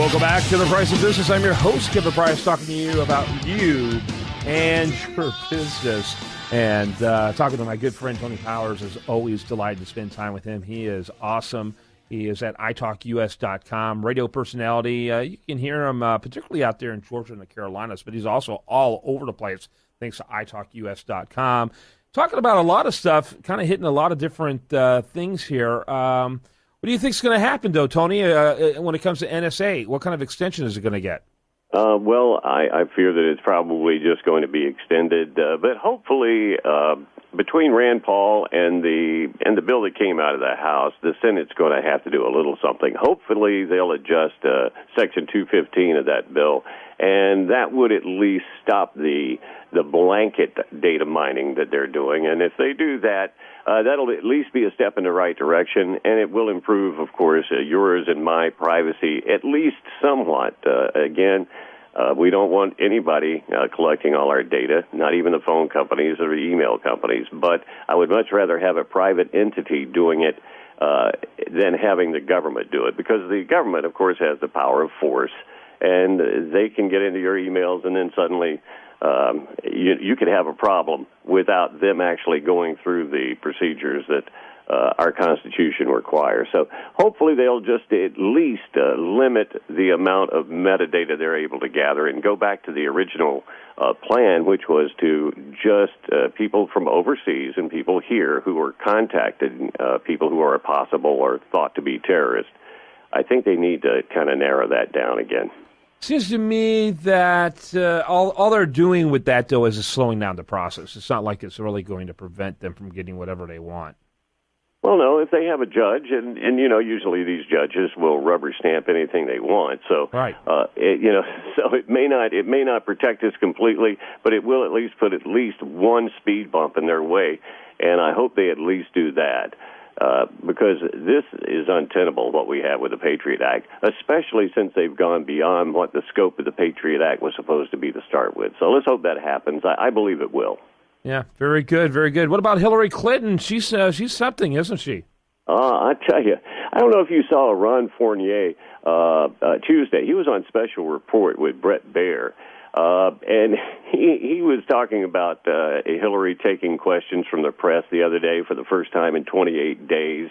Welcome back to The Price of Business. I'm your host, Kevin Price, talking to you about you and your business. And talking to my good friend, Tony Powers, is always delighted to spend time with him. He is awesome. He is at italkus.com, radio personality. You can hear him particularly out there in Georgia and the Carolinas, but he's also all over the place thanks to italkus.com. Talking about a lot of stuff, kind of hitting a lot of different things here. What do you think is going to happen, though, Tony, when it comes to NSA? What kind of extension is it going to get? Well, I fear that it's probably just going to be extended, but hopefully between Rand Paul and the bill that came out of the House, the Senate's going to have to do a little something. Hopefully they'll adjust Section 215 of that bill, and that would at least stop the blanket data mining that they're doing. And if they do that, that'll at least be a step in the right direction, and it will improve, of course, yours and my privacy, at least somewhat. Again, we don't want anybody collecting all our data, not even the phone companies or the email companies, but I would much rather have a private entity doing it than having the government do it, because the government, of course, has the power of force, and they can get into your emails, and then suddenly you could have a problem without them actually going through the procedures that our Constitution requires. So hopefully they'll just at least limit the amount of metadata they're able to gather and go back to the original plan, which was to just people from overseas and people here who are contacted, people who are possible or thought to be terrorists. I think they need to kind of narrow that down again. Seems to me that all they're doing with that, though, is slowing down the process. It's not like it's really going to prevent them from getting whatever they want. Well, no, if they have a judge, and you know, usually these judges will rubber stamp anything they want. So, right. So it may not protect us completely, but it will at least put at least one speed bump in their way, and I hope they at least do that. Because this is untenable, what we have with the Patriot Act, especially since they've gone beyond what the scope of the Patriot Act was supposed to be to start with. So let's hope that happens. I believe it will. Yeah, very good, very good. What about Hillary Clinton? She's something, isn't she? I tell you, I don't know if you saw Ron Fournier Tuesday. He was on Special Report with Brett Baer. And he was talking about Hillary taking questions from the press the other day for the first time in 28 days.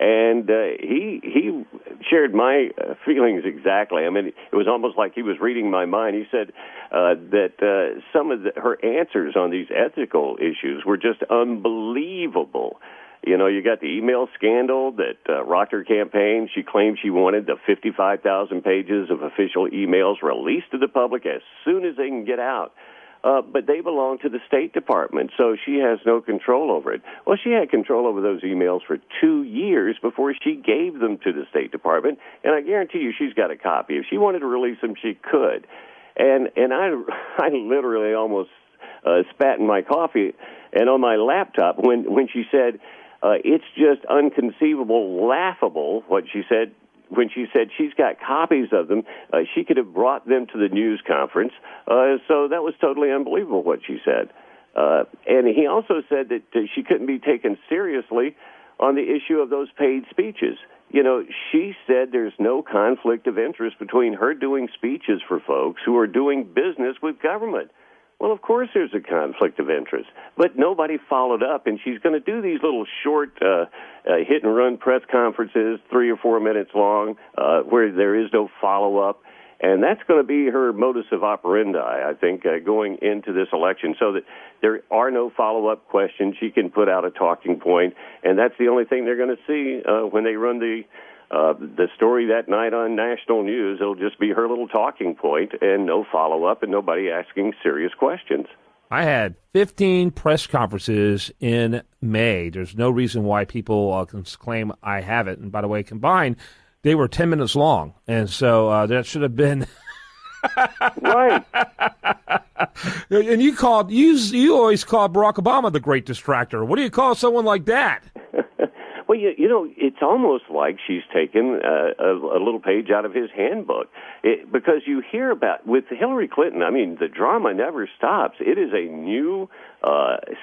And he shared my feelings exactly. I mean, it was almost like he was reading my mind. He said that some of her answers on these ethical issues were just unbelievable. You know, you got the email scandal that rocked her campaign. She claimed she wanted the 55,000 pages of official emails released to the public as soon as they can get out. But they belong to the State Department, so she has no control over it. Well, she had control over those emails for 2 years before she gave them to the State Department, and I guarantee you she's got a copy. If she wanted to release them, she could. And I literally almost spat in my coffee and on my laptop when she said, it's just unconceivable, laughable, what she said, when she said she's got copies of them. She could have brought them to the news conference. So that was totally unbelievable what she said. And he also said that she couldn't be taken seriously on the issue of those paid speeches. You know, she said there's no conflict of interest between her doing speeches for folks who are doing business with government. Well, of course there's a conflict of interest, but nobody followed up, and she's going to do these little short hit-and-run press conferences, 3 or 4 minutes long, where there is no follow-up, and that's going to be her modus of operandi, I think, going into this election, so that there are no follow-up questions. She can put out a talking point, and that's the only thing they're going to see when they run the story that night on national news. It'll just be her little talking point and no follow-up and nobody asking serious questions. I had 15 press conferences in May. There's no reason why people can claim I haven't. And by the way, combined, they were 10 minutes long. And so that should have been... Right. And you always call Barack Obama the great distractor. What do you call someone like that? Well, you know, it's almost like she's taken a little page out of his handbook. Because you hear about, with Hillary Clinton, I mean, the drama never stops. It is a new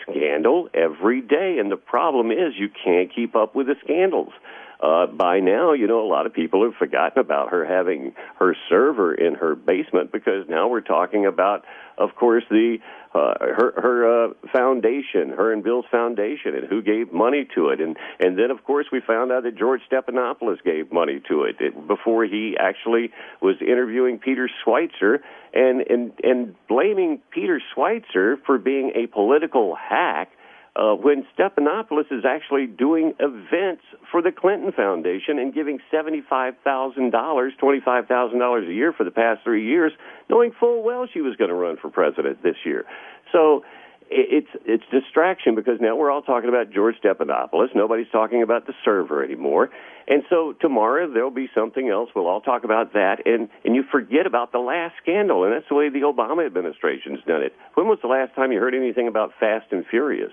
scandal every day, and the problem is you can't keep up with the scandals. by now, a lot of people have forgotten about her having her server in her basement, because now we're talking about, of course, her foundation, her and Bill's foundation, and who gave money to it. And then, of course, we found out that George Stephanopoulos gave money to it before he actually was interviewing Peter Schweitzer and blaming Peter Schweitzer for being a political hack. When Stephanopoulos is actually doing events for the Clinton Foundation and giving $75,000, $25,000 a year for the past 3 years, knowing full well she was going to run for president this year. So it's distraction, because now we're all talking about George Stephanopoulos. Nobody's talking about the server anymore. And so tomorrow there'll be something else. We'll all talk about that, and you forget about the last scandal, and that's the way the Obama administration's done it. When was the last time you heard anything about Fast and Furious?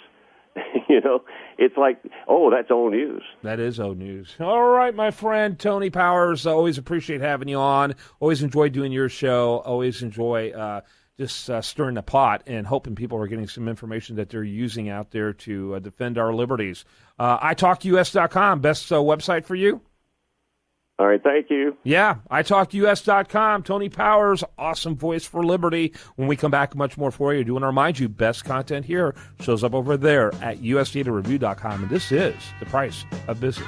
It's like, oh, that's old news. That is old news. All right, my friend, Tony Powers, always appreciate having you on. Always enjoy doing your show. Always enjoy just stirring the pot and hoping people are getting some information that they're using out there to defend our liberties. italkus.com, best website for you? All right, thank you. Yeah, italkus.com. Tony Powers, awesome voice for liberty. When we come back, much more for you. I do want to remind you, best content here shows up over there at usdatareview.com. And this is The Price of Business.